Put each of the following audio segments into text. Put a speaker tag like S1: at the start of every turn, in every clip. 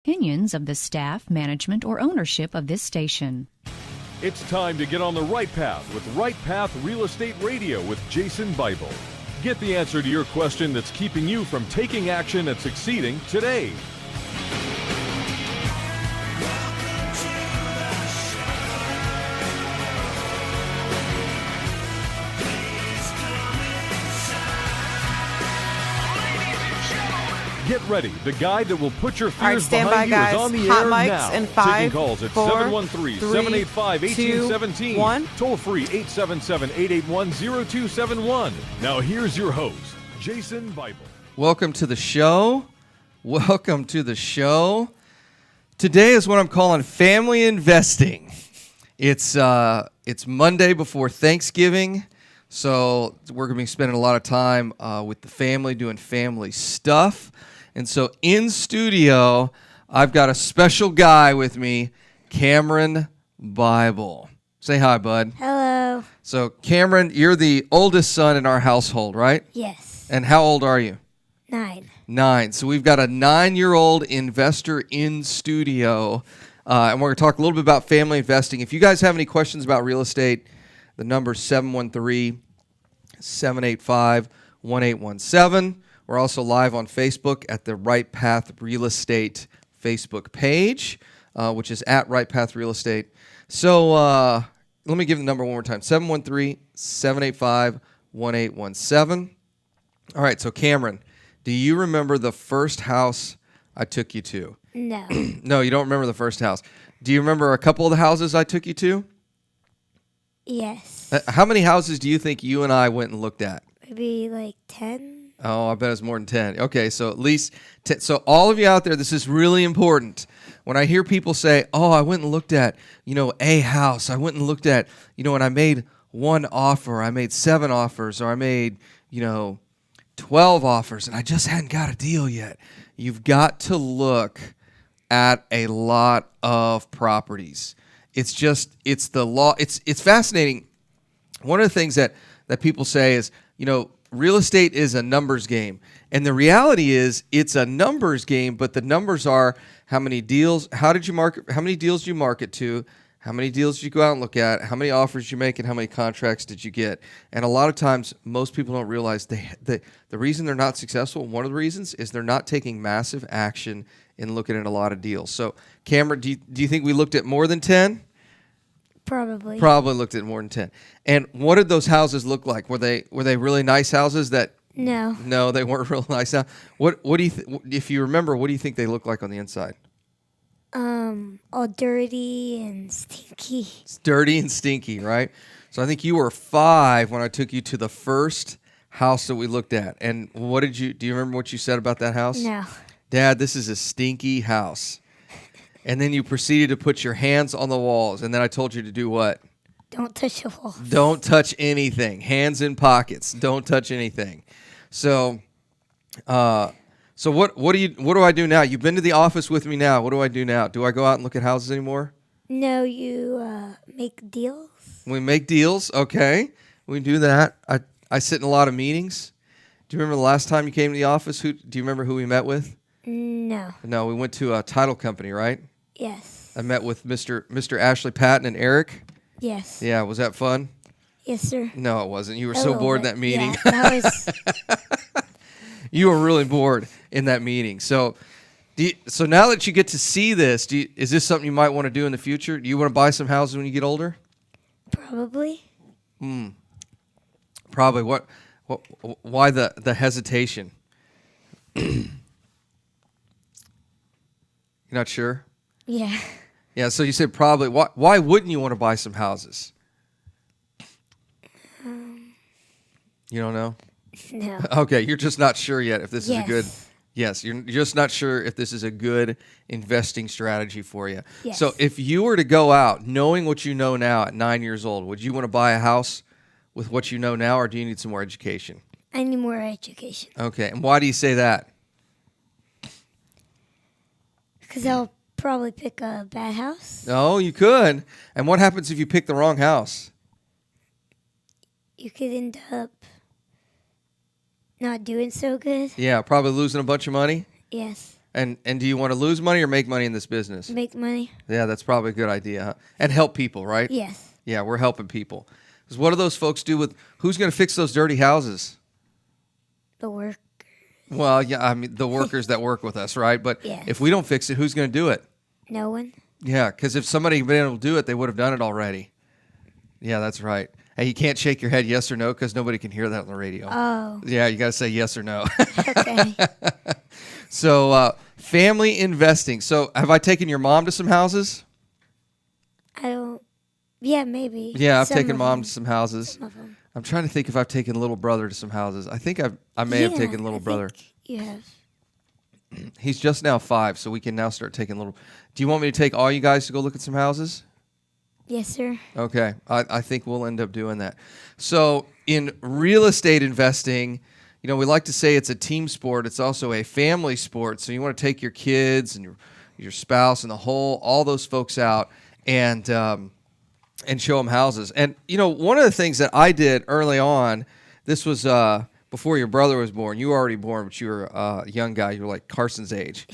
S1: Opinions of the staff, management, or ownership of this station.
S2: It's time to get on the right path with Right Path Real Estate Radio with Jason Bible. Get the answer to your question that's keeping you from taking action and succeeding today. Get ready. The guy that will put your fears behind you is on the
S3: Hot
S2: air
S3: mics
S2: now.
S3: in 5,
S2: Taking calls at 713-785-1817.
S3: 1.
S2: Toll free 877-881-0271. Now here's your host, Jason Bible.
S4: Welcome to the show. Welcome to the show. Today is what I'm calling family investing. It's Monday before Thanksgiving. So we're going to be spending a lot of time with the family, doing family stuff. And so in studio, I've got a special guy with me, Cameron Bible. Say hi, bud.
S5: Hello.
S4: So Cameron, you're the oldest son in our household, right?
S5: Yes.
S4: And how old are you?
S5: 9.
S4: 9. So we've got a 9-year-old investor in studio. And we're going to talk a little bit about family investing. If you guys have any questions about real estate, the number is 713-785-1817. We're also live on Facebook at the Right Path Real Estate Facebook page, which is at Right Path Real Estate. So let me give the number one more time, 713-785-1817. All right, so Cameron, do you remember the first house I took you to?
S5: No.
S4: No, you don't remember the first house. Do you remember a couple of the houses I took you to?
S5: Yes.
S4: How many houses do you think you and I went and looked at?
S5: Maybe like 10.
S4: Oh, I bet it's more than 10. Okay, so at least 10. So all of you out there, this is really important. When I hear people say, oh, I went and looked at, a house. I went and looked at, and I made one offer. I made 7 offers, or I made, 12 offers, and I just hadn't got a deal yet. You've got to look at a lot of properties. It's the law. It's fascinating. One of the things that people say is, real estate is a numbers game. And the reality is it's a numbers game, but the numbers are how many deals, how many deals did you market to, how many deals did you go out and look at, how many offers did you make, and how many contracts did you get. And a lot of times, most people don't realize the reason they're not successful, one of the reasons, is they're not taking massive action in looking at a lot of deals. So, Cameron, do you think we looked at more than 10?
S5: Probably.
S4: Probably looked at more than 10. And what did those houses look like? Were they really nice houses that...
S5: No.
S4: No, they weren't real nice. What do you if you remember, what do you think they look like on the inside?
S5: All dirty and stinky.
S4: It's dirty and stinky, right? So I think you were 5 when I took you to the first house that we looked at. And do you remember what you said about that house?
S5: No.
S4: Dad, this is a stinky house. And then you proceeded to put your hands on the walls. And then I told you to do what?
S5: Don't touch the walls.
S4: Don't touch anything. Hands in pockets. Don't touch anything. So, what do I do now? You've been to the office with me now. What do I do now? Do I go out and look at houses anymore?
S5: No, you make deals.
S4: We make deals. Okay, we do that. I sit in a lot of meetings. Do you remember the last time you came to the office? Do you remember who we met with?
S5: No.
S4: No, we went to a title company, right?
S5: Yes.
S4: I met with Mr. Ashley Patton and Eric.
S5: Yes.
S4: Yeah, was that fun?
S5: Yes, sir.
S4: No, it wasn't. You were so bored in that meeting.
S5: Yeah, that was...
S4: You were really bored in that meeting. So now that you get to see this, is this something you might want to do in the future? Do you want to buy some houses when you get older?
S5: Probably.
S4: Probably. What? Why the hesitation? You're not sure?
S5: Yeah.
S4: Yeah, so you said probably. Why wouldn't you want to buy some houses? You don't know?
S5: No.
S4: Okay, you're just not sure yet if this is a good...
S5: Yes.
S4: Yes, you're just not sure if this is a good investing strategy for you.
S5: Yes.
S4: So if you were to go out knowing what you know now at 9 years old, would you want to buy a house with what you know now, or do you need some more education?
S5: I need more education.
S4: Okay, and why do you say that?
S5: Because I'll probably pick a bad house.
S4: No, you could. And what happens if you pick the wrong house?
S5: You could end up not doing so good.
S4: Yeah, probably losing a bunch of money.
S5: Yes.
S4: And do you want to lose money or make money in this business?
S5: Make money.
S4: Yeah, that's probably a good idea. Huh? And help people, right?
S5: Yes.
S4: Yeah, we're helping people. Because what do those folks do with who's going to fix those dirty houses?
S5: The work.
S4: Well, yeah, I mean the workers that work with us, right? But
S5: Yes.
S4: if we don't fix it, who's going to do it?
S5: No one.
S4: Yeah, because if somebody had been able to do it, they would have done it already. Yeah, that's right. Hey, you can't shake your head yes or no because nobody can hear that on the radio.
S5: Oh.
S4: Yeah, you got to say yes or no.
S5: Okay.
S4: So, family investing. So, have I taken your mom to some houses?
S5: I don't. Yeah, maybe.
S4: Yeah, I've
S5: Some
S4: taken
S5: of
S4: mom
S5: them.
S4: to some houses.
S5: Some of them.
S4: I'm trying to think if I've taken little brother to some houses. I think I may have
S5: Yeah,
S4: taken little
S5: I
S4: brother.
S5: think you have.
S4: He's just now 5, so we can now start taking little. Do you want me to take all you guys to go look at some houses?
S5: Yes, sir.
S4: Okay, I think we'll end up doing that. So in real estate investing, you know, we like to say it's a team sport. It's also a family sport. So you want to take your kids and your spouse and all those folks out and show them houses. And you know, one of the things that I did early on, this was before your brother was born. You were already born, but you were a young guy. You were like Carson's age.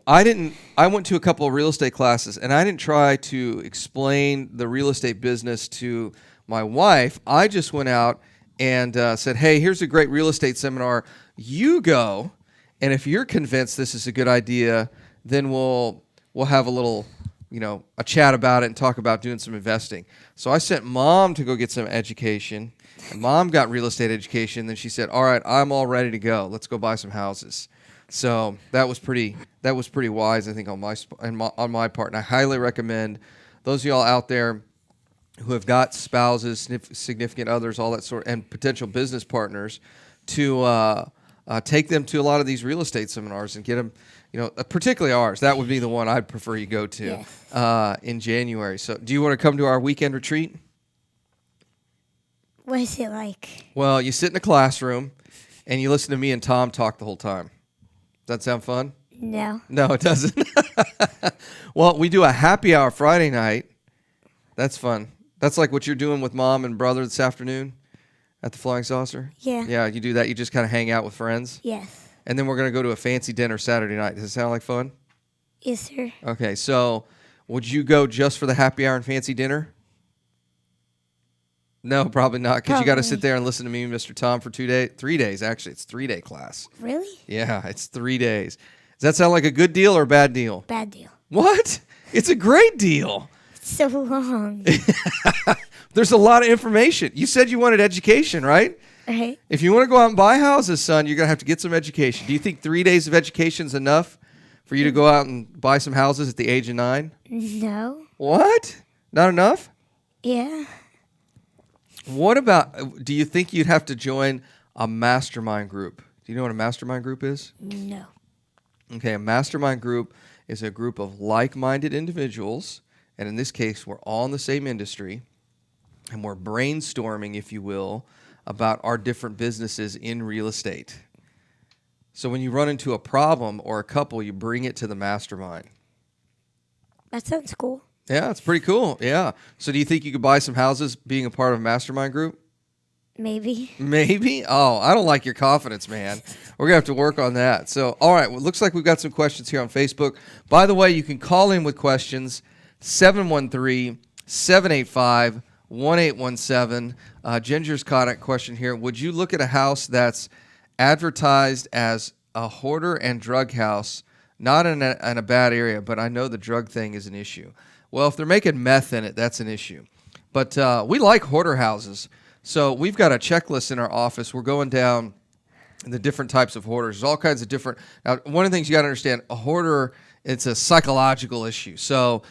S4: I went to a couple of real estate classes, and I didn't try to explain the real estate business to my wife. I just went out and said, hey, here's a great real estate seminar. You go, and if you're convinced this is a good idea, then we'll have a little, you know, a chat about it and talk about doing some investing. So I sent Mom to go get some education, and Mom got real estate education. Then she said, all right, I'm all ready to go. Let's go buy some houses. So that was pretty wise, I think, on my part. And I highly recommend those of y'all out there who have got spouses, significant others, all that sort, and potential business partners to take them to a lot of these real estate seminars and get them, you know, particularly ours. That would be the one I'd prefer you go to in January. So do you want to come to our weekend retreat?
S5: What is it like?
S4: Well, you sit in a classroom and you listen to me and Tom talk the whole time. Does that sound fun?
S5: No.
S4: No, it doesn't. Well, we do a happy hour Friday night. That's fun. That's like what you're doing with Mom and brother this afternoon at the Flying Saucer?
S5: Yeah.
S4: Yeah, you do that. You just kind of hang out with friends.
S5: Yes.
S4: And then we're going to go to a fancy dinner Saturday night. Does it sound like fun?
S5: Yes, sir.
S4: Okay, so would you go just for the happy hour and fancy dinner? No, probably not, because you got to sit there and listen to me and Mr. Tom for 3 days. Actually, it's 3-day class.
S5: Really?
S4: Yeah, it's 3 days. Does that sound like a good deal or a bad deal?
S5: Bad deal.
S4: What? It's a great deal.
S5: It's so long.
S4: There's a lot of information. You said you wanted education, right?
S5: Right.
S4: If you want to go out and buy houses, son, you're going to have to get some education. Do you think 3 days of education is enough for you to go out and buy some houses at the age of 9?
S5: No.
S4: What? Not enough?
S5: Yeah.
S4: What about, do you think you'd have to join a mastermind group? Do you know what a mastermind group is?
S5: No.
S4: Okay, a mastermind group is a group of like-minded individuals, and in this case, we're all in the same industry, and we're brainstorming, if you will, about our different businesses in real estate. So when you run into a problem or a couple, you bring it to the mastermind.
S5: That sounds cool.
S4: Yeah, it's pretty cool. Yeah. So do you think you could buy some houses being a part of a mastermind group?
S5: Maybe.
S4: Maybe? Oh, I don't like your confidence, man. We're going to have to work on that. So, all right. Well, it looks like we've got some questions here on Facebook. By the way, you can call in with questions, 713-785-1817. Ginger's caught a question here. Would you look at a house that's advertised as a hoarder and drug house, not in a bad area, but I know the drug thing is an issue? Well, if they're making meth in it, that's an issue. But we like hoarder houses. So we've got a checklist in our office. We're going down the different types of hoarders. There's all kinds of different. Now, one of the things you got to understand, a hoarder, it's a psychological issue. So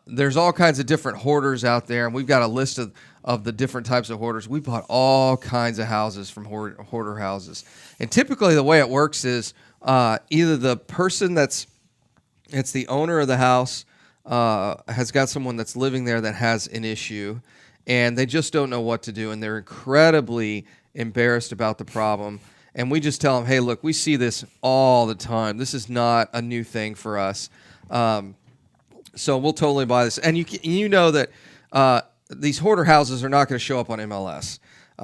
S4: there's all kinds of different hoarders out there, and we've got a list of the different types of hoarders. We bought all kinds of houses from hoarder houses. And typically the way it works is either the person it's the owner of the house has got someone that's living there that has an issue, and they just don't know what to do, and they're incredibly embarrassed about the problem. And we just tell them, hey, look, we see this all the time. This is not a new thing for us. So we'll totally buy this. And you know that these hoarder houses are not going to show up on MLS.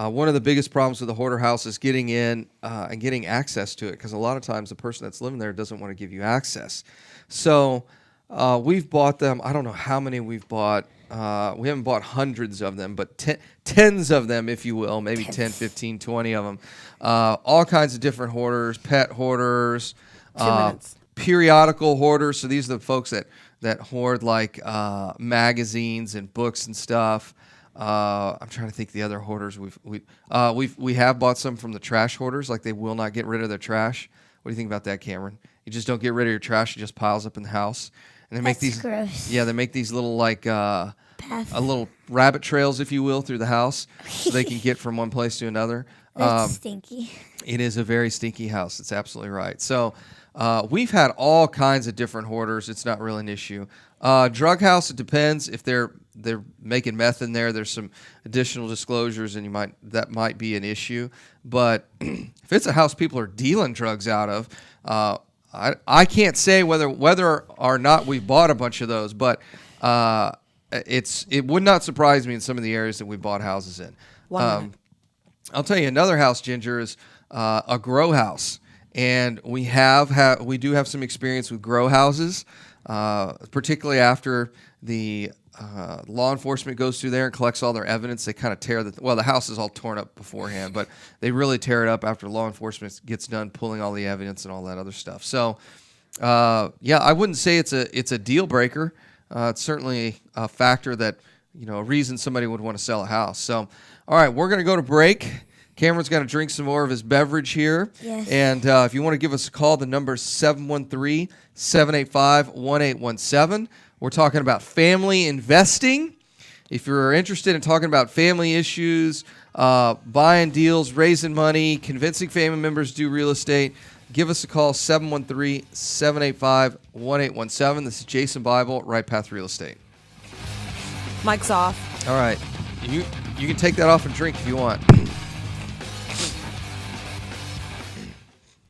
S4: one of the biggest problems with the hoarder house is getting in and getting access to it, because a lot of times the person that's living there doesn't want to give you access. So we've bought them. I don't know how many we've bought. We haven't bought hundreds of them, but tens of them, if you will, maybe 10, 15, 20 of them. All kinds of different hoarders, pet hoarders, periodical hoarders. So these are the folks that hoard like magazines and books and stuff. I'm trying to think the other hoarders we have bought some from the trash hoarders. Like, they will not get rid of their trash. What do you think about that, Cameron? You just don't get rid of your trash; it just piles up in the house. And they make these
S5: gross.
S4: Yeah, they make these little like little rabbit trails, if you will, through the house, so they can get from one place to another.
S5: That's stinky.
S4: It is a very stinky house. It's absolutely right. So we've had all kinds of different hoarders. It's not really an issue. Drug house, it depends. If they're making meth in there, there's some additional disclosures, and that might be an issue. But if it's a house people are dealing drugs out of, I can't say whether or not we bought a bunch of those, but it would not surprise me in some of the areas that we bought houses in. I'll tell you another house, Ginger, is a grow house, and we do have some experience with grow houses, particularly after the law enforcement goes through there and collects all their evidence. They kind of tear the house is all torn up beforehand, but they really tear it up after law enforcement gets done pulling all the evidence and all that other stuff. So, I wouldn't say it's a deal breaker. It's certainly a factor that, a reason somebody would want to sell a house. So, all right, we're going to go to break. Cameron's going to drink some more of his beverage here.
S5: Yes.
S4: And if you want to give us a call, the number is 713-785-1817. We're talking about family investing. If you're interested in talking about family issues, buying deals, raising money, convincing family members to do real estate, give us a call, 713-785-1817. This is Jason Bible, Right Path Real Estate.
S3: Mic's off.
S4: All right. You can take that off and drink if you want.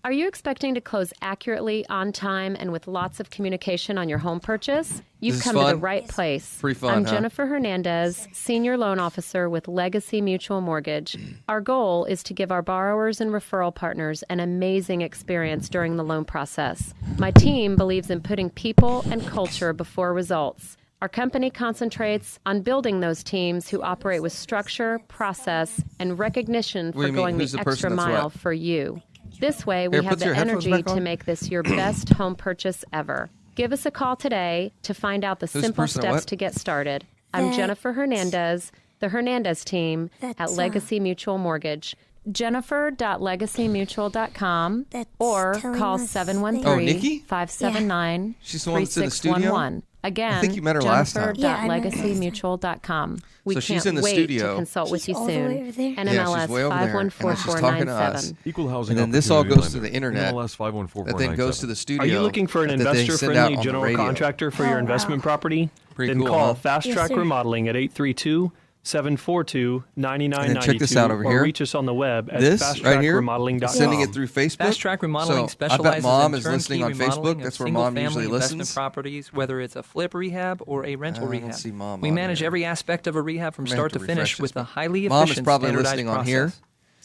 S6: Are you expecting to close accurately, on time, and with lots of communication on your home purchase? You've come to the right place.
S4: Pretty fun,
S6: I'm
S4: huh?
S6: Jennifer Hernandez, Senior Loan Officer with Legacy Mutual Mortgage. Our goal is to give our borrowers and referral partners an amazing experience during the loan process. My team believes in putting people and culture before results. Our company concentrates on building those teams who operate with structure, process, and recognition for going the extra mile for you. This way, we have the energy to make this your best home purchase ever. Give us a call today to find out the simple steps to get started. I'm Jennifer Hernandez, the Hernandez team at Legacy Mutual Mortgage. Jennifer.legacymutual.com or call 713-579-3611. Again,
S4: I think you met her last time.
S6: Jennifer.legacymutual.com. We can't wait to consult with you soon. NMLS 514497.
S2: Equal housing.
S4: And then this all goes to the internet.
S2: NMLS 514497.
S4: That then goes to the studio.
S7: Are you looking for an investor-friendly general contractor for your investment property?
S4: Pretty
S7: then
S4: cool,
S7: call
S4: huh?
S7: Fast Track Remodeling at 832-742-9992.
S4: Check this out over
S7: or
S4: here.
S7: reach us on the web at
S4: fasttrackremodeling.com. Sending it through Facebook.
S8: Fast Track Remodeling
S4: So
S8: specializes
S4: I bet Mom
S8: in
S4: is listening on
S8: turnkey
S4: Facebook.
S8: remodeling
S4: That's
S8: of
S4: where Mom
S8: single-family
S4: usually
S8: investment
S4: listens.
S8: properties, whether it's a flip rehab or a rental
S4: I don't
S8: rehab.
S4: see Mom
S8: We
S4: on
S8: manage
S4: here.
S8: every aspect of a rehab from
S4: I'm gonna
S8: start
S4: have
S8: to
S4: to refresh
S8: finish with
S4: this.
S8: a highly
S4: Mom is
S8: efficient,
S4: probably
S8: standardized
S4: listening on
S8: process.
S4: here.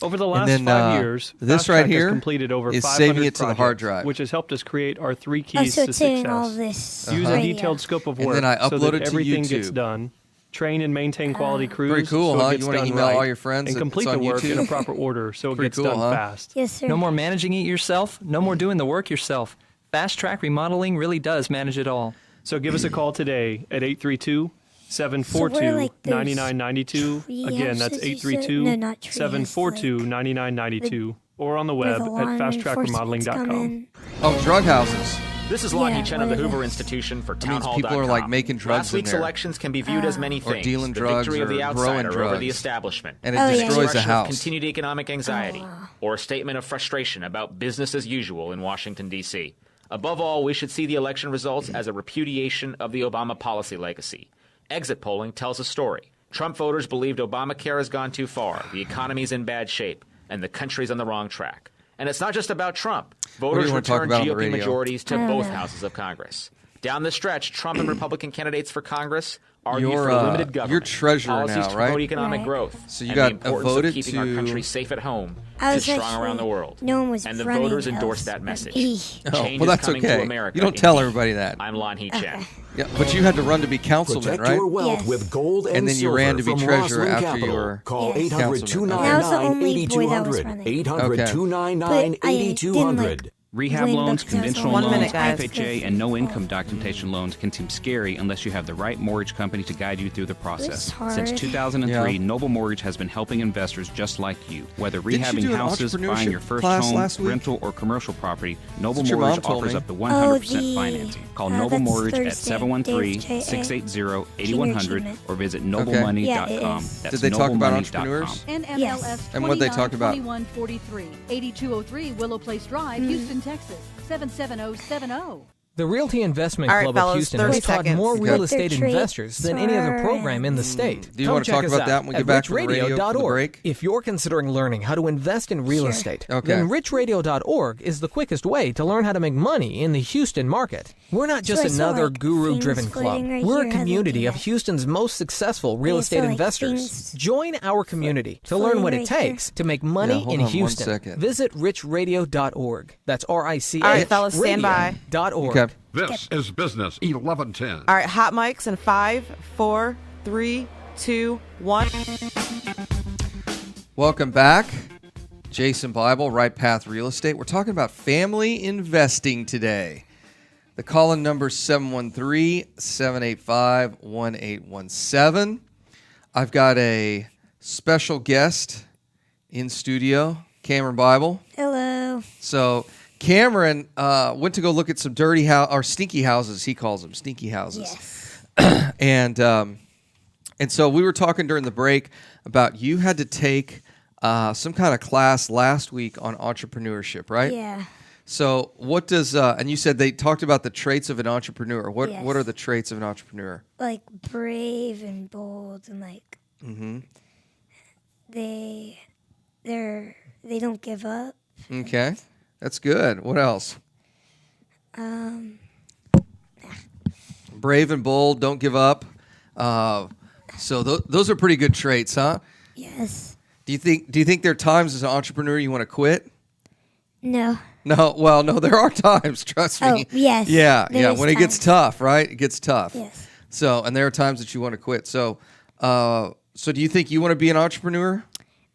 S7: Over the last
S4: then,
S7: 5 years,
S4: this
S7: Fast
S4: right
S7: Track
S4: here
S7: has completed over
S4: is
S7: 500
S4: saving it to the hard
S7: projects,
S4: drive.
S7: which has helped us create our 3
S5: Oh,
S7: keys
S5: so
S7: to
S5: it's saying all
S7: success.
S5: this.
S7: Use a
S5: radio.
S7: detailed scope of
S4: And
S7: work
S4: then I
S7: so
S4: upload
S7: that
S4: it to
S7: everything gets
S4: YouTube.
S7: done. Train and maintain quality crews.
S4: Pretty cool,
S7: so
S4: huh?
S7: it gets
S4: You wanna
S7: done
S4: email
S7: right,
S4: all your friends
S7: and
S4: that
S7: complete
S4: it's
S7: the
S4: on
S7: work in
S4: YouTube?
S7: a proper order so it
S4: Pretty
S7: gets
S4: cool,
S7: done
S4: huh?
S7: fast.
S5: Yes, sir.
S8: No more managing it yourself. No more doing the work yourself. Fast Track Remodeling really does manage it all.
S7: So give us a call today at 832-742-9992. Again, that's 832-742-9992. Or on the web at fasttrackremodeling.com.
S4: Oh, drug houses.
S9: This is Lonnie
S5: Yeah,
S9: Chen of the
S5: what are
S9: Hoover
S5: those?
S9: Institution for
S4: That means
S9: Townhall.com.
S4: people are, like, making drugs
S9: Last
S4: in
S9: week's
S4: there.
S9: elections can be viewed as many
S4: Or
S9: things.
S4: dealing
S9: the
S4: drugs
S9: victory of
S4: or
S9: the
S4: growing
S9: outsider over
S4: drugs.
S9: the establishment.
S4: And it
S5: Oh, yeah.
S4: destroys the
S9: Expression of
S4: house.
S9: continued economic anxiety, or a statement of frustration about business as usual in Washington, D.C. Above all, we should see the election results as a repudiation of the Obama policy legacy. Exit polling tells a story. Trump voters believed Obamacare has gone too far, the economy's in bad shape, and the country's on the wrong track. And it's not just about Trump.
S4: do you
S9: Voters
S4: wanna talk
S9: returned
S4: about on the
S9: GOP
S4: radio?
S9: majorities to both houses of Congress. Down the stretch, Trump and Republican candidates for Congress argue
S4: You're,
S9: for limited government.
S4: you're treasurer
S9: policies
S4: now,
S9: to
S4: right?
S9: promote economic
S5: Right.
S9: growth.
S4: So you
S9: and
S4: got
S9: the importance
S4: voted
S9: of keeping our
S4: to-
S9: country safe at home
S5: I
S9: and
S5: was
S9: strong
S5: actually-
S9: around the world.
S5: No one was
S9: And the
S5: running
S9: voters
S5: else
S9: endorsed that
S5: but
S9: message.
S5: me.
S9: Change
S4: well, that's
S9: is coming
S4: okay.
S9: to America.
S4: You don't tell
S9: indeed.
S4: everybody that.
S9: I'm Lon He-Chen.
S5: Okay.
S4: Yeah, but you had to run to be councilman,
S10: Protect
S4: right?
S10: your wealth
S5: Yes.
S10: with gold
S4: And then you
S10: silver
S4: ran to be
S10: from
S4: treasurer
S10: Roslyn
S4: after you
S10: Capital.
S4: were
S10: Call
S5: Yes.
S10: 800-299-8200.
S5: And I was the only boy that was running.
S10: 800-299-8200.
S11: Rehab
S5: Wayne
S11: loans,
S5: Buckner.
S11: conventional
S3: 1
S11: loans,
S3: minute, guys.
S11: FHA, and no-income documentation loans can seem scary unless you have the right mortgage company to guide you through the process.
S5: It's hard.
S11: Since 2003,
S4: Yeah.
S11: Noble Mortgage has been helping investors just like you. Whether
S4: Didn't you
S11: rehabbing
S4: do an
S11: houses, buying your
S4: entrepreneurship
S11: first
S4: class
S11: home,
S4: last week?
S11: rental, or commercial property, Noble
S4: what your
S11: Mortgage
S4: mom told
S11: offers
S4: me.
S11: up to 100%
S5: the-
S11: financing. Call Noble
S5: that's
S11: Mortgage at
S5: Thursday.
S11: 713-680-8100
S5: Achievement.
S11: or visit
S4: Okay.
S11: noblemoney.com.
S5: Yeah, it is.
S11: That's
S4: Did they talk about
S11: noblemoney.com.
S4: entrepreneurs?
S12: NMLS
S4: And what'd they talk about?
S12: 2143, 8203 Willow Place Drive, Houston, Texas, 77070.
S13: The Realty Investment
S3: All right,
S13: Club
S3: fellas,
S13: of Houston
S3: 30
S13: has taught
S3: seconds.
S13: more
S4: Okay.
S13: real
S4: Put
S5: their
S13: estate
S5: treats
S13: investors than any other program in the state.
S4: Do you
S13: Come
S4: want to
S13: check
S4: talk
S13: us
S4: about
S13: out
S4: that when we
S13: at
S4: get back from the radio for the
S13: richradio.org.
S4: break?
S13: If you're considering learning how to invest in real estate,
S4: Okay.
S13: then richradio.org is the quickest way to learn how to make money in the Houston market. We're not just
S5: So I saw,
S13: another
S5: like,
S13: guru-driven
S5: things
S13: club.
S5: floating right
S13: We're
S5: here.
S13: a
S5: How do they
S13: community
S5: do
S13: of
S5: that?
S13: Houston's most successful real
S5: I
S13: estate
S5: saw, like,
S13: investors.
S5: things
S13: Join our community to learn
S5: floating
S13: what it
S5: right here.
S13: takes to make money
S4: hold
S13: in
S4: on one
S13: Houston.
S4: second.
S13: Visit richradio.org. That's RICH.
S3: All right, fellas, stand by.
S13: radio.org.
S4: Okay.
S14: This is Business 1110.
S3: All right, hot mics in 5, 4, 3, 2, 1.
S4: Welcome back. Jason Bible, Right Path Real Estate. We're talking about family investing today. The call-in number is 713-785-1817. I've got a special guest in studio, Cameron Bible.
S5: Hello.
S4: So Cameron went to go look at some dirty or stinky houses. He calls them stinky houses.
S5: Yes.
S4: And so we were talking during the break about you had to take some kind of class last week on entrepreneurship, right?
S5: Yeah.
S4: So what does and you said they talked about the traits of an entrepreneur. What
S5: Yes.
S4: what are the traits of an entrepreneur?
S5: Like brave and bold and like
S4: Mm-hmm.
S5: they don't give up.
S4: Okay, that's good. What else? Brave and bold, don't give up. So those are pretty good traits, huh?
S5: Yes.
S4: Do you think there are times as an entrepreneur you want to quit?
S5: No.
S4: No, well, no, there are times. Trust me.
S5: Oh, yes,
S4: Yeah,
S5: there
S4: yeah.
S5: is
S4: When it gets
S5: times.
S4: tough, right? It gets tough.
S5: Yes.
S4: So, and there are times that you want to quit. So, so do you think you want to be an entrepreneur?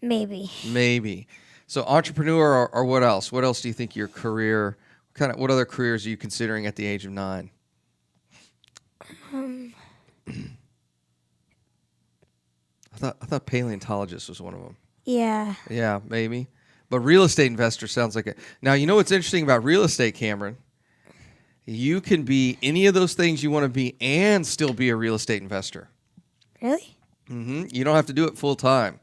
S5: Maybe.
S4: Maybe. So, entrepreneur, or what else? What else do you think your career? What other careers are you considering at the age of 9? I thought paleontologist was one of them.
S5: Yeah.
S4: Yeah, maybe. But real estate investor sounds like it. Now, you know what's interesting about real estate, Cameron? You can be any of those things you want to be and still be a real estate investor.
S5: Really?
S4: Mm-hmm. You don't have to do it full time.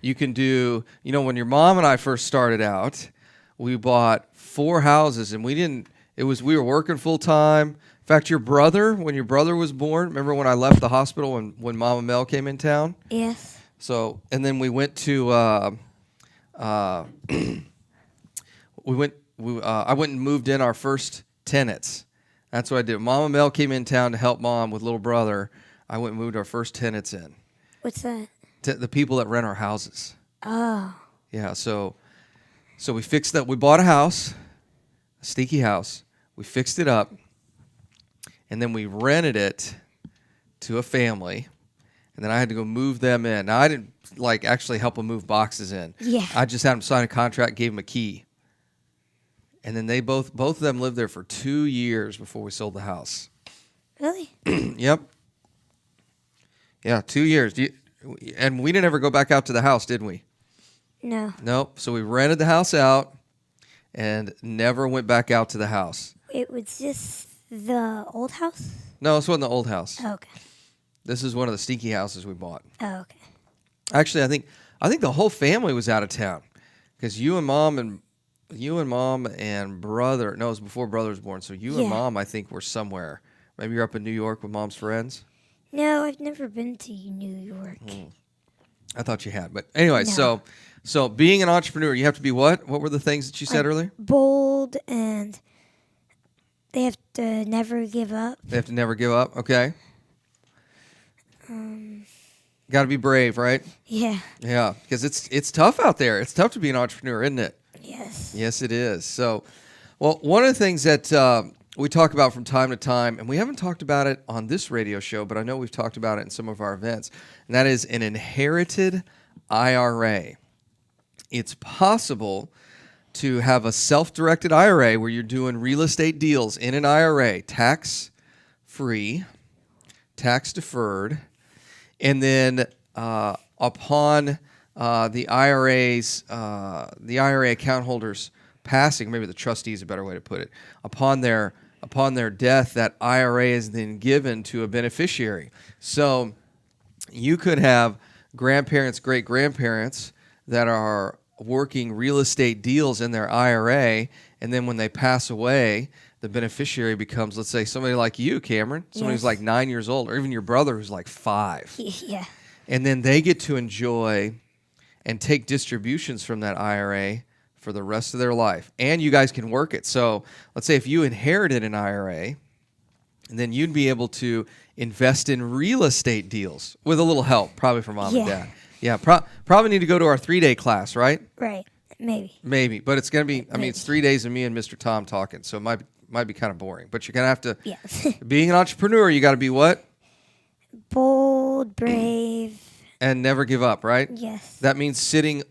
S4: You can do, when your mom and I first started out, we bought 4 houses and we were working full time. In fact, when your brother was born, remember when I left the hospital when Mama Mel came in town?
S5: Yes.
S4: So, and then we went to, I went and moved in our first tenants. That's what I did. Mama Mel came in town to help Mom with little brother. I went and moved our first tenants in.
S5: What's that?
S4: The people that rent our houses.
S5: Oh.
S4: Yeah, so we fixed that. We bought a house, a stinky house. We fixed it up, and then we rented it to a family, and then I had to go move them in. Now, I didn't actually help them move boxes in.
S5: Yeah.
S4: I just had them sign a contract, gave them a key. And then they both of them lived there for 2 years before we sold the house.
S5: Really?
S4: Yep. Yeah, 2 years. And we didn't ever go back out to the house, did we?
S5: No.
S4: Nope. So we rented the house out and never went back out to the house.
S5: It was just the old house?
S4: No, this wasn't the old house.
S5: Oh, okay.
S4: This is one of the stinky houses we bought.
S5: Oh, okay.
S4: Actually, I think the whole family was out of town because you and mom and brother. No, it was before brother was born. So you and mom, I think, were somewhere. Maybe you're up in New York with mom's friends.
S5: No, I've never been to New York.
S4: I thought you had, but anyway.
S5: No.
S4: So being an entrepreneur, you have to be what? What were the things that you said earlier?
S5: Bold and They have to never give up.
S4: They have to never give up. Okay. Got to be brave, right?
S5: Yeah.
S4: Yeah, because it's tough out there. It's tough to be an entrepreneur, isn't it?
S5: Yes.
S4: Yes, it is. So, well, one of the things that we talk about from time to time, and we haven't talked about it on this radio show, but I know we've talked about it in some of our events, and that is an inherited IRA. It's possible to have a self-directed IRA where you're doing real estate deals in an IRA, tax-free, tax-deferred, and then upon the IRA account holders passing, maybe the trustee is a better way to put it, upon their death, that IRA is then given to a beneficiary. So you could have grandparents, great-grandparents that are working real estate deals in their IRA, and then when they pass away, the beneficiary becomes, let's say, somebody like you, Cameron, somebody who's like 9 years old, or even your brother who's like 5.
S5: Yeah.
S4: And then they get to enjoy and take distributions from that IRA for the rest of their life. And you guys can work it. So let's say if you inherited an IRA, and then you'd be able to invest in real estate deals with a little help, probably from mom and dad. Yeah, probably need to go to our 3-day class, right?
S5: Right.
S4: Maybe, but it's going to be, it's 3 days of me and Mr. Tom talking, so it might be kind of boring. But you're going to have to, being an entrepreneur, you got to be what?
S5: Bold, brave.
S4: And never give up, right?
S5: Yes.
S4: That means sitting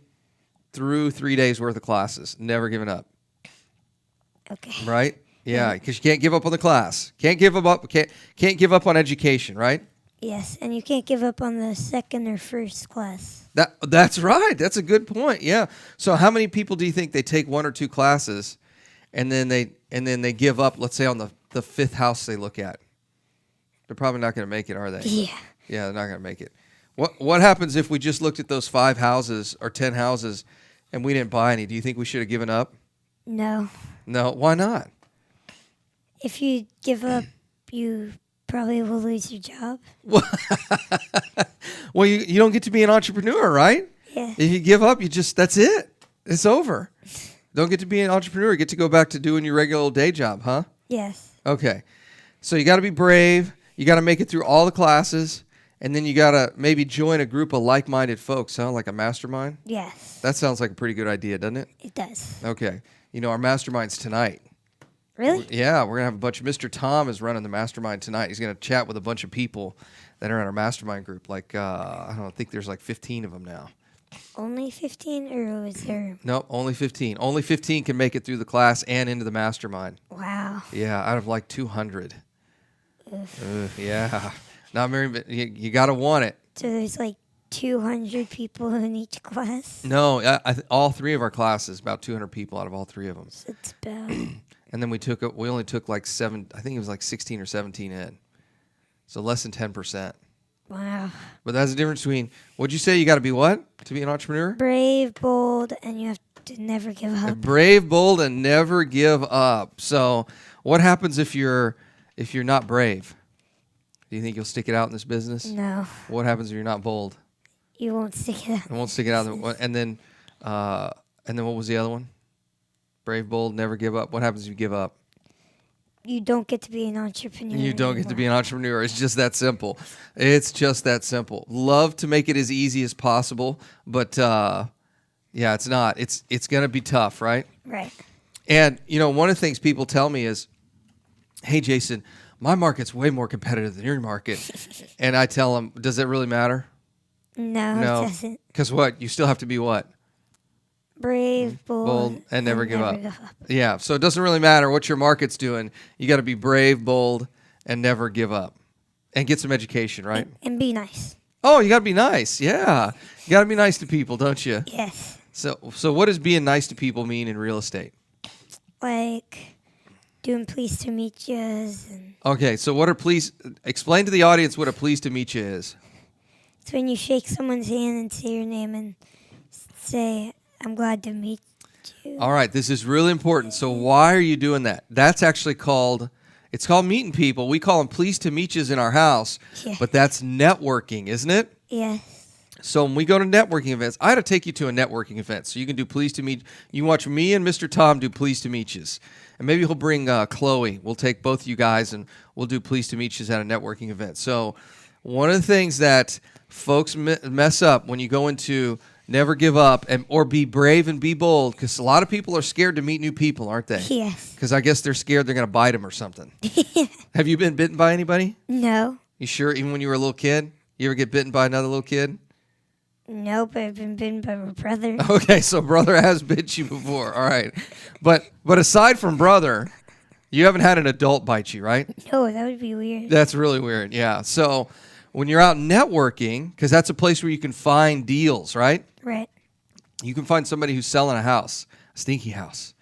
S4: through 3 days worth of classes, never giving up.
S5: Okay.
S4: Right? Yeah, because you can't give up on the class. Can't give up. Can't give up on education, right?
S5: Yes, and you can't give up on the second or first class.
S4: That's right. That's a good point. Yeah. So how many people do you think they take 1 or 2 classes, and then they give up? Let's say on the 5th house they look at. They're probably not going to make it, are they?
S5: Yeah.
S4: Yeah, they're not going to make it. What happens if we just looked at those 5 houses or 10 houses, and we didn't buy any? Do you think we should have given up?
S5: No.
S4: No. Why not?
S5: If you give up, you probably will lose your job.
S4: Well, you don't get to be an entrepreneur, right?
S5: Yeah.
S4: If you give up, that's it. It's over. Don't get to be an entrepreneur. You get to go back to doing your regular old day job, huh?
S5: Yes.
S4: Okay. So you got to be brave. You got to make it through all the classes, and then you got to maybe join a group of like-minded folks, huh? Like a mastermind?
S5: Yes.
S4: That sounds like a pretty good idea, doesn't it?
S5: It does.
S4: Okay. Our mastermind's tonight.
S5: Really?
S4: Yeah, we're going to have a bunch of... Mr. Tom is running the mastermind tonight. He's going to chat with a bunch of people that are in our mastermind group. Like, I think there's like 15 of them now.
S5: Only 15, or was there...
S4: No, only 15. Only 15 can make it through the class and into the mastermind.
S5: Wow.
S4: Yeah, out of like 200. Yeah. Now, Mary, you got to want it.
S5: So there's like 200 people in each class?
S4: No, all 3 of our classes, about 200 people out of all 3 of them.
S5: So it's about...
S4: And then we only took like 7, I think it was like 16 or 17 in. So less than 10%.
S5: Wow.
S4: But that's the difference between, what'd you say, you got to be what to be an entrepreneur?
S5: Brave, bold, and you have to never give up.
S4: Brave, bold, and never give up. So what happens if you're not brave? Do you think you'll stick it out in this business?
S5: No.
S4: What happens if you're not bold?
S5: You won't stick it out.
S4: You won't stick it out. And then what was the other one? Brave, bold, never give up. What happens if you give up?
S5: You don't get to be an entrepreneur.
S4: You don't get to be an entrepreneur. It's just that simple. It's just that simple. Love to make it as easy as possible, but it's not. It's going to be tough, right?
S5: Right.
S4: And, one of the things people tell me is, hey, Jason, my market's way more competitive than your market. And I tell them, does it really matter?
S5: No, it doesn't.
S4: Because what? You still have to be what?
S5: Brave, bold,
S4: and never give up. Yeah, so it doesn't really matter what your market's doing. You got to be brave, bold, and never give up. And get some education, right?
S5: And be nice.
S4: Oh, you got to be nice. Yeah. You got to be nice to people, don't you?
S5: Yes.
S4: So what does being nice to people mean in real estate?
S5: Like doing pleased to meet yous.
S4: Okay, so explain to the audience what a pleased to meet you is.
S5: It's when you shake someone's hand and say your name and say, I'm glad to meet you.
S4: All right, this is really important. So why are you doing that? That's actually called meeting people. We call them pleased to meet yous in our house, but that's networking, isn't it?
S5: Yes.
S4: So when we go to networking events, I had to take you to a networking event so you can do pleased to meet. You watch me and Mr. Tom do pleased to meet yous. And maybe he'll bring Chloe. We'll take both you guys and we'll do pleased to meet yous at a networking event. So one of the things that folks mess up when you go into never give up or be brave and be bold, because a lot of people are scared to meet new people, aren't they?
S5: Yes.
S4: Because I guess they're scared they're going to bite them or something. Have you been bitten by anybody?
S5: No.
S4: You sure? Even when you were a little kid? You ever get bitten by another little kid?
S5: Nope, I've been bitten by my brother.
S4: Okay, so brother has bit you before. All right. But aside from brother, you haven't had an adult bite you, right?
S5: No, that would be weird.
S4: That's really weird, yeah. So when you're out networking, because that's a place where you can find deals, right?
S5: Right.
S4: You can find somebody who's selling a house, a stinky house.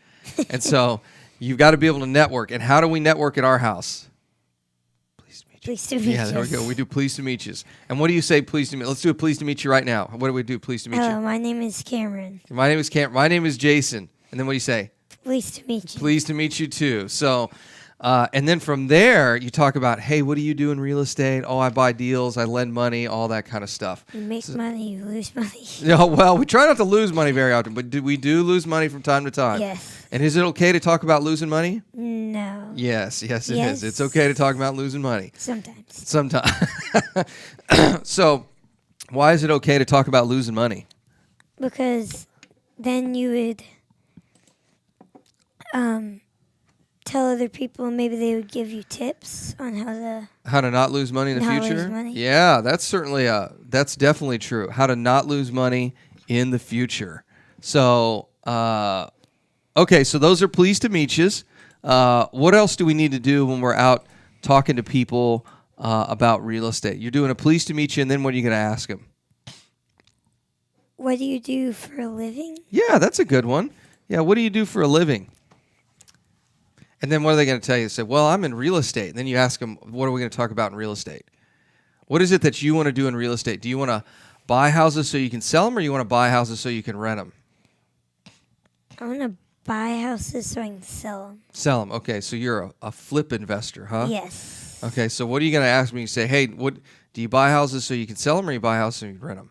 S4: And so you've got to be able to network. And how do we network at our house?
S5: Pleased to meet you.
S4: Yeah, there we go. We do pleased to meet you. And what do you say, pleased to meet? Let's do a pleased to meet you right now. What do we do, pleased to meet
S5: Hello,
S4: you?
S5: my name is Cameron.
S4: My name is My name is Jason. And then what do you say?
S5: Pleased to meet you.
S4: Pleased to meet you too. So, and then from there, you talk about, hey, what do you do in real estate? Oh, I buy deals, I lend money, all that kind of stuff.
S5: You make money, you lose money.
S4: No, well, we try not to lose money very often, but we do lose money from time to time.
S5: Yes.
S4: And is it okay to talk about losing money?
S5: No.
S4: Yes, it is. It's okay to talk about losing money.
S5: Sometimes.
S4: So, why is it okay to talk about losing money?
S5: Because then you would tell other people, and maybe they would give you tips on
S4: how to not lose money in the future.
S5: Lose money.
S4: Yeah, that's definitely true. How to not lose money in the future. So, okay, so those are pleased to meet yous. What else do we need to do when we're out talking to people about real estate? You're doing a pleased to meet you, and then what are you going to ask them?
S5: What do you do for a living?
S4: Yeah, that's a good one. Yeah, what do you do for a living? And then what are they going to tell you? They say, well, I'm in real estate. And then you ask them, what are we going to talk about in real estate? What is it that you want to do in real estate? Do you want to buy houses so you can sell them, or you want to buy houses so you can rent them?
S5: I want to buy houses so I can sell them.
S4: Sell them. Okay, so you're a flip investor, huh?
S5: Yes.
S4: Okay, so what are you going to ask me? You say, hey, what do you buy houses so you can sell them, or you buy houses so you can rent them?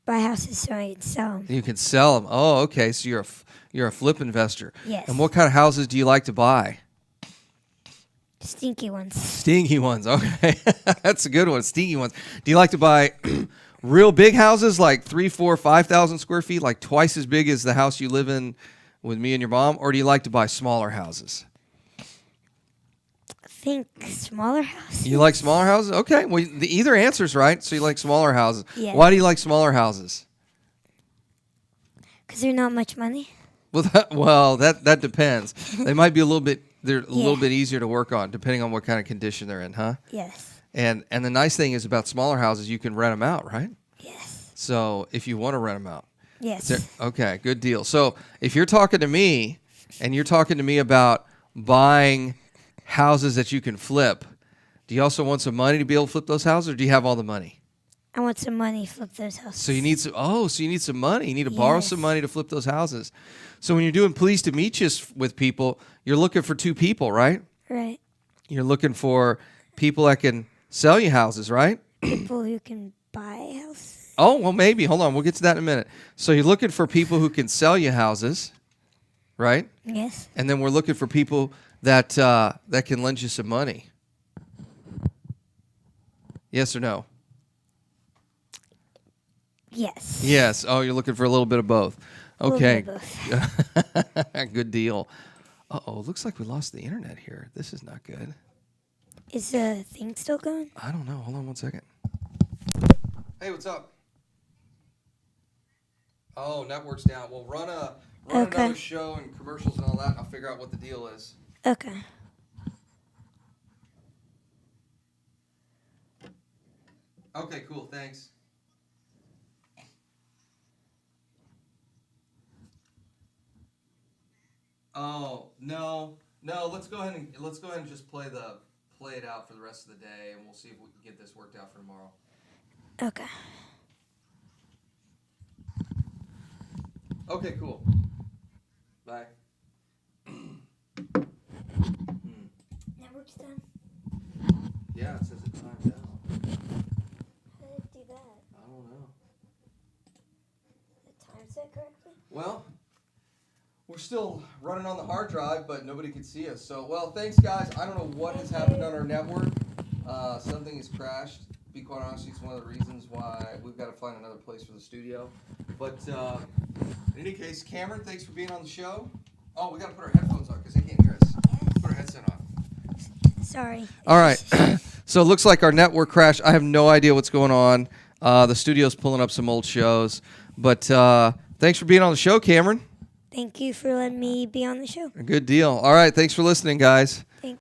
S5: Buy houses so I can sell them.
S4: You can sell them. Oh, okay, so you're a flip investor.
S5: Yes.
S4: And what kind of houses do you like to buy?
S5: Stinky ones.
S4: Stinky ones. Okay, that's a good one. Stinky ones. Do you like to buy real big houses, like 3,000, 4,000, 5,000 square feet, like twice as big as the house you live in with me and your mom, or do you like to buy smaller houses?
S5: I think smaller houses.
S4: You like smaller houses? Okay. Well, either answer's right. So you like smaller houses.
S5: Yeah.
S4: Why do you like smaller houses?
S5: Because they're not much money.
S4: Well, that depends. They might be a little bit. They're a little bit easier to work on, depending on what kind of condition they're in, huh?
S5: Yes.
S4: And the nice thing is about smaller houses, you can rent them out, right?
S5: Yes.
S4: So if you want to rent them out.
S5: Yes.
S4: Okay, good deal. So if you're talking to me, and you're talking to me about buying houses that you can flip, do you also want some money to be able to flip those houses, or do you have all the money?
S5: I want some money to flip those houses.
S4: So you need some money. You need to borrow some money to flip those houses. So when you're doing pleased to meet yous with people, you're looking for two people, right?
S5: Right.
S4: You're looking for people that can sell you houses, right?
S5: People who can buy houses.
S4: Oh, well, maybe. Hold on. We'll get to that in a minute. So you're looking for people who can sell you houses, right?
S5: Yes.
S4: And then we're looking for people that that can lend you some money. Yes or no?
S5: Yes.
S4: Yes. Oh, you're looking for a little bit of both. Okay.
S5: A little bit of both.
S4: Good deal. Uh-oh, looks like we lost the internet here. This is not good.
S5: Is the thing still going?
S4: I don't know. Hold on one second. Hey, what's up? Oh, network's down. Well, run another show and commercials and all that. I'll figure out what the deal is.
S5: Okay.
S4: Okay, cool. Thanks. Oh, no. Let's go ahead and just play it out for the rest of the day, and we'll see if we can get this worked out for tomorrow.
S5: Okay.
S4: Okay, cool. Bye.
S5: Network's done.
S4: Yeah, it says it timed out.
S5: How did it do that?
S4: I don't know. Well, we're still running on the hard drive, but nobody can see us. So, well, thanks, guys. I don't know what has happened on our network. Something has crashed. To be quite honest, it's one of the reasons why we've got to find another place for the studio. But in any case, Cameron, thanks for being on the show. Oh, we got to put our headphones on because they can't hear us. Put our headset on.
S5: Sorry.
S4: All right. So it looks like our network crashed. I have no idea what's going on. The studio's pulling up some old shows. But thanks for being on the show, Cameron.
S5: Thank you for letting me be on the show.
S4: Good deal. All right. Thanks for listening, guys.
S5: Thanks.